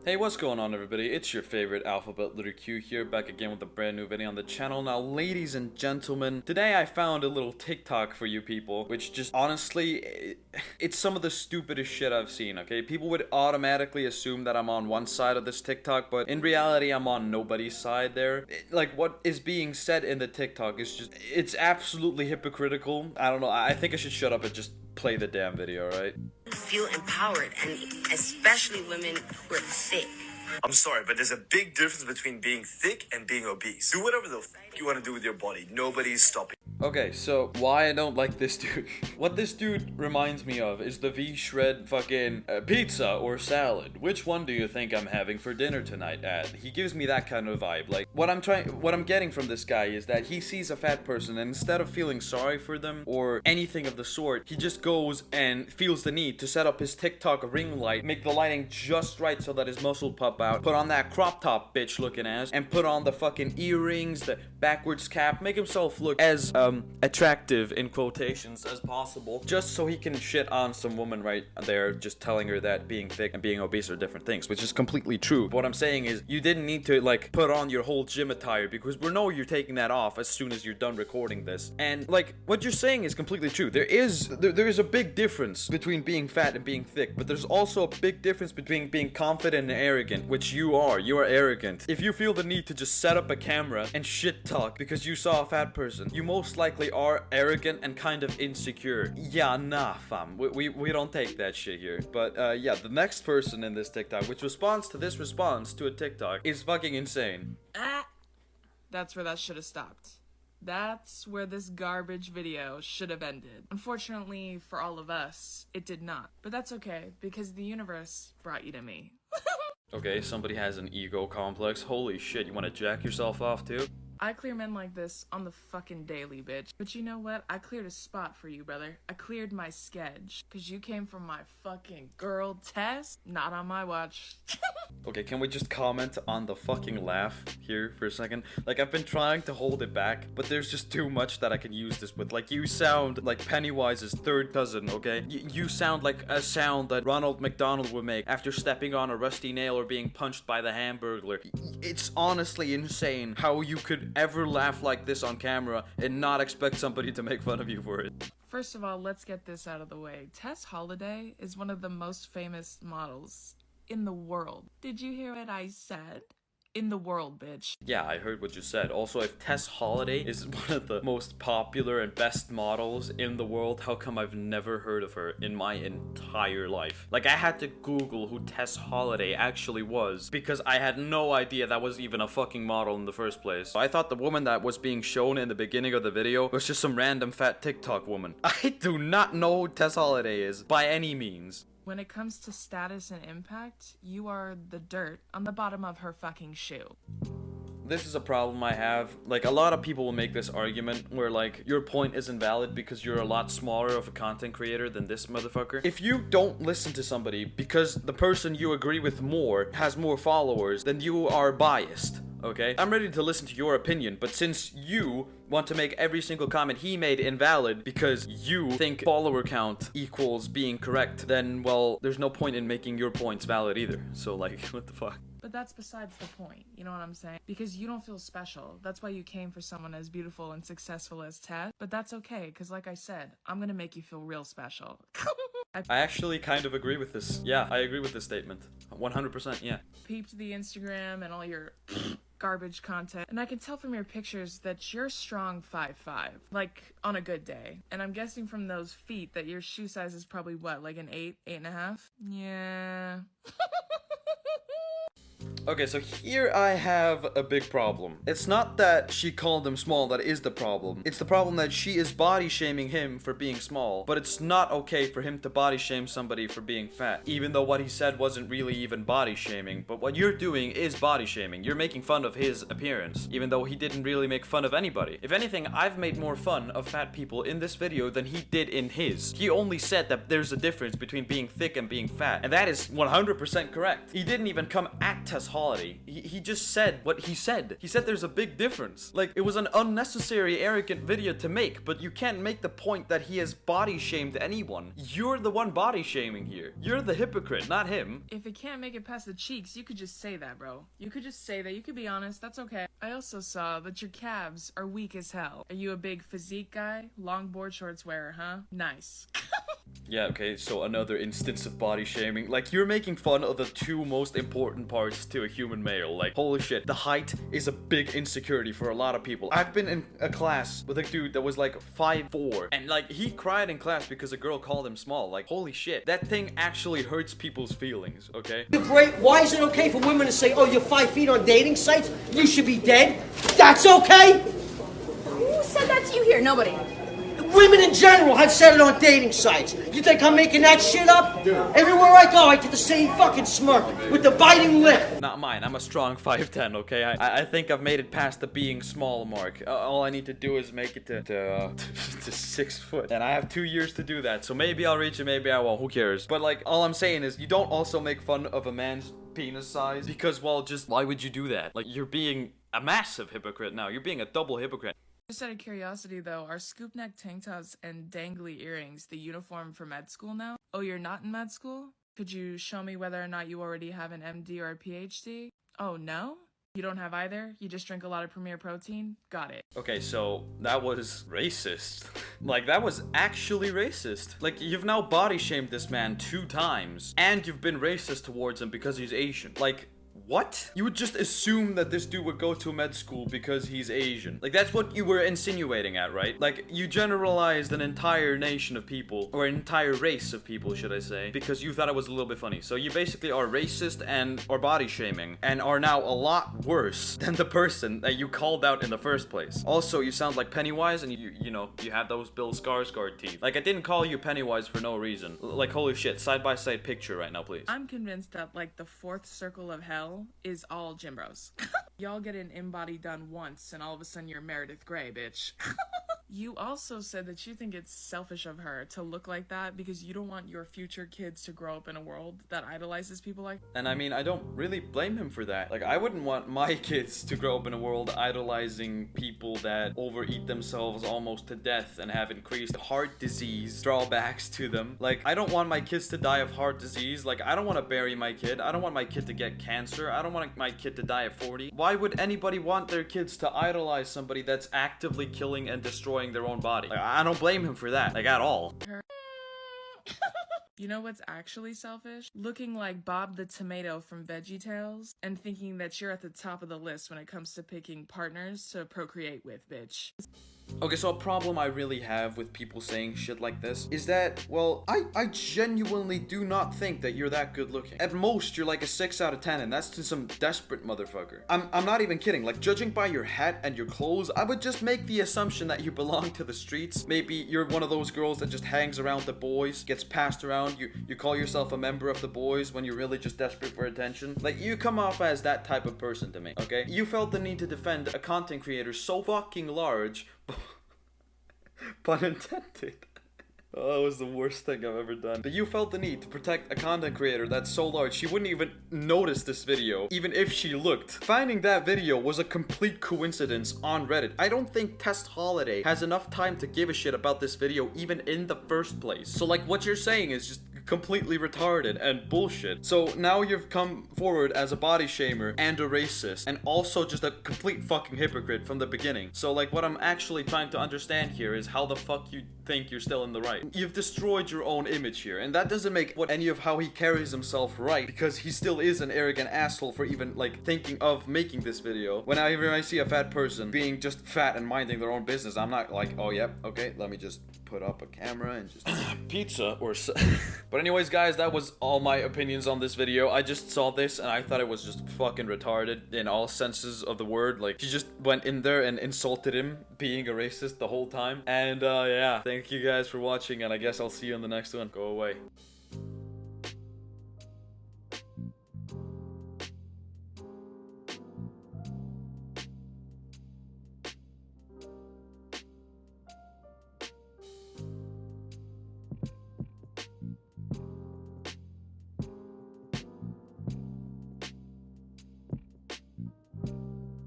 Hey, what's going on, everybody? It's your favorite alphabet letter Q here, back again with a brand new video on the channel. Now, ladies and gentlemen, today I found a little TikTok for you people, which just honestly, it's some of the stupidest shit I've seen, okay? People would automatically assume that I'm on one side of this TikTok, but in reality, I'm on nobody's side there. Like, what is being said in the TikTok is just, it's absolutely hypocritical. I don't know, I think I should shut up and just play the damn video, right? Feel empowered, and especially women who are thick. I'm sorry, but there's a big difference between being thick and being obese. Do whatever the f you want to do with your body. Nobody's stopping. Okay, so why I don't like this dude. What this dude reminds me of is the V-Shred fucking pizza or salad. Which one do you think I'm having for dinner tonight ad? He gives me that kind of vibe. Like, what I'm getting from this guy is that he sees a fat person and instead of feeling sorry for them or anything of the sort, he just goes and feels the need to set up his TikTok ring light, make the lighting just right so that his muscle pop out, put on that crop top bitch looking ass, and put on the fucking earrings, the backwards cap, make himself look as attractive in quotations as possible, just so he can shit on some woman right there, just telling her that being thick and being obese are different things, which is completely true. But what I'm saying is, you didn't need to like put on your whole gym attire, because we know you're taking that off as soon as you're done recording this. And like, what you're saying is completely true. There is a big difference between being fat and being thick, but there's also a big difference between being confident and arrogant, which you are arrogant. If you feel the need to just set up a camera and shit talk because you saw a fat person, you most likely are arrogant and kind of insecure. Yeah, nah, fam. We don't take that shit here. But yeah, the next person in this TikTok, which responds to this response to a TikTok, is fucking insane. That's where that should have stopped. That's where this garbage video should have ended. Unfortunately for all of us, it did not. But that's okay, because the universe brought you to me. Okay, somebody has an ego complex. Holy shit, you wanna jack yourself off too? I clear men like this on the fucking daily, bitch. But you know what? I cleared a spot for you, brother. I cleared my sketch. Cause you came from my fucking girl test. Not on my watch. Okay, can we just comment on the fucking laugh here for a second? Like, I've been trying to hold it back, but there's just too much that I can use this with. Like, you sound like Pennywise's third cousin, okay? You sound like a sound that Ronald McDonald would make after stepping on a rusty nail or being punched by the Hamburglar. It's honestly insane how you could ever laugh like this on camera and not expect somebody to make fun of you for it. First of all, let's get this out of the way. Tess Holliday is one of the most famous models in the world. Did you hear what I said? In the world, bitch. Yeah, I heard what you said. Also, if Tess Holliday is one of the most popular and best models in the world, how come I've never heard of her in my entire life? Like, I had to Google who Tess Holliday actually was because I had no idea that was even a fucking model in the first place. I thought the woman that was being shown in the beginning of the video was just some random fat TikTok woman. I do not know who Tess Holliday is by any means. When it comes to status and impact, you are the dirt on the bottom of her fucking shoe. This is a problem I have. Like, a lot of people will make this argument where, like, your point isn't valid because you're a lot smaller of a content creator than this motherfucker. If you don't listen to somebody because the person you agree with more has more followers, then you are biased. Okay? I'm ready to listen to your opinion, but since you want to make every single comment he made invalid because you think follower count equals being correct, then, well, there's no point in making your points valid either. So, like, what the fuck? But that's besides the point, you know what I'm saying? Because you don't feel special. That's why you came for someone as beautiful and successful as Tess. But that's okay, because like I said, I'm gonna make you feel real special. I actually kind of agree with this. Yeah, I agree with this statement. 100%, yeah. Peeped the Instagram and all your garbage content, and I can tell from your pictures that you're strong 5'5", like on a good day. And I'm guessing from those feet that your shoe size is probably what, like an 8, 8.5? Yeah. Okay, so here I have a big problem. It's not that she called him small that is the problem. It's the problem that she is body shaming him for being small, but it's not okay for him to body shame somebody for being fat, even though what he said wasn't really even body shaming. But what you're doing is body shaming. You're making fun of his appearance, even though he didn't really make fun of anybody. If anything, I've made more fun of fat people in this video than he did in his. He only said that there's a difference between being thick and being fat, and that is 100% correct. He didn't even come at Tess Holiday, he just said what he said. He said there's a big difference. Like, it was an unnecessary, arrogant video to make, but you can't make the point that he has body shamed anyone. You're the one body shaming here. You're the hypocrite, not him. If it can't make it past the cheeks, you could just say that, bro. You could just say that. You could be honest. That's okay. I also saw that your calves are weak as hell. Are you a big physique guy? Long board shorts wearer, huh? Nice. Yeah, okay, so another instance of body shaming. Like, you're making fun of the two most important parts to a human male. Like, holy shit, the height is a big insecurity for a lot of people. I've been in a class with a dude that was like 5'4", and like, he cried in class because a girl called him small. Like, holy shit, that thing actually hurts people's feelings, okay? Great. Why is it okay for women to say, oh, you're 5 feet on dating sites? You should be dead? That's okay? Who said that to you here? Nobody. Women in general have said it on dating sites. You think I'm making that shit up? Everywhere I go, I get the same fucking smirk with the biting lip. Not mine. I'm a strong 5'10", okay? I think I've made it past the being small mark. All I need to do is make it to 6 foot. And I have 2 years to do that. So maybe I'll reach it, maybe I won't. Who cares? But like, all I'm saying is you don't also make fun of a man's penis size because, well, just why would you do that? Like, you're being a massive hypocrite now. You're being a double hypocrite. Just out of curiosity though, are scoop neck tank tops and dangly earrings the uniform for med school now? Oh, you're not in med school? Could you show me whether or not you already have an MD or a PhD? Oh, no? You don't have either? You just drink a lot of Premier Protein? Got it. Okay, so that was racist. Like, that was actually racist. Like, you've now body shamed this man 2 times, and you've been racist towards him because he's Asian. Like, what? You would just assume that this dude would go to med school because he's Asian. Like, that's what you were insinuating at, right? Like, you generalized an entire nation of people, or an entire race of people, should I say, because you thought it was a little bit funny. So you basically are racist and are body shaming, and are now a lot worse than the person that you called out in the first place. Also, you sound like Pennywise, and you know, you have those Bill Skarsgård teeth. Like, I didn't call you Pennywise for no reason. Like, holy shit, side-by-side picture right now, please. I'm convinced that, like, the 4th circle of hell is all gym bros. Y'all get an in-body done once, and all of a sudden you're Meredith Grey, bitch. You also said that you think it's selfish of her to look like that because you don't want your future kids to grow up in a world that idolizes people like. And I mean, I don't really blame him for that. Like, I wouldn't want my kids to grow up in a world idolizing people that overeat themselves almost to death and have increased heart disease drawbacks to them. Like, I don't want my kids to die of heart disease. Like, I don't want to bury my kid. I don't want my kid to get cancer. I don't want my kid to die at 40. Why would anybody want their kids to idolize somebody that's actively killing and destroying their own body? Like, I don't blame him for that, like, at all. You know what's actually selfish? Looking like Bob the Tomato from VeggieTales and thinking that you're at the top of the list when it comes to picking partners to procreate with, bitch. Okay, so a problem I really have with people saying shit like this is that, well, I genuinely do not think that you're that good looking. At most, you're like a 6 out of 10, and that's to some desperate motherfucker. I'm not even kidding. Like, judging by your hat and your clothes, I would just make the assumption that you belong to the streets. Maybe you're one of those girls that just hangs around the boys, gets passed around, you call yourself a member of the boys when you're really just desperate for attention. Like, you come off as that type of person to me, okay? You felt the need to defend a content creator so fucking large, pun intended. Oh, that was the worst thing I've ever done. But you felt the need to protect a content creator that's so large she wouldn't even notice this video, even if she looked. Finding that video was a complete coincidence on Reddit. I don't think Test Holiday has enough time to give a shit about this video even in the first place. So like, what you're saying is just completely retarded and bullshit. So now you've come forward as a body shamer and a racist and also just a complete fucking hypocrite from the beginning. So like, what I'm actually trying to understand here is how the fuck you think you're still in the right. You've destroyed your own image here, and that doesn't make what any of how he carries himself right, because he still is an arrogant asshole for even like thinking of making this video. Whenever I see a fat person being just fat and minding their own business, I'm not like, oh yep, okay, let me just put up a camera and just pizza or so. But anyways, guys, that was all my opinions on this video. I just saw this and I thought it was just fucking retarded in all senses of the word. Like, she just went in there and insulted him being a racist the whole time. And yeah, thank you guys for watching, and I guess I'll see you in the next one. Go away.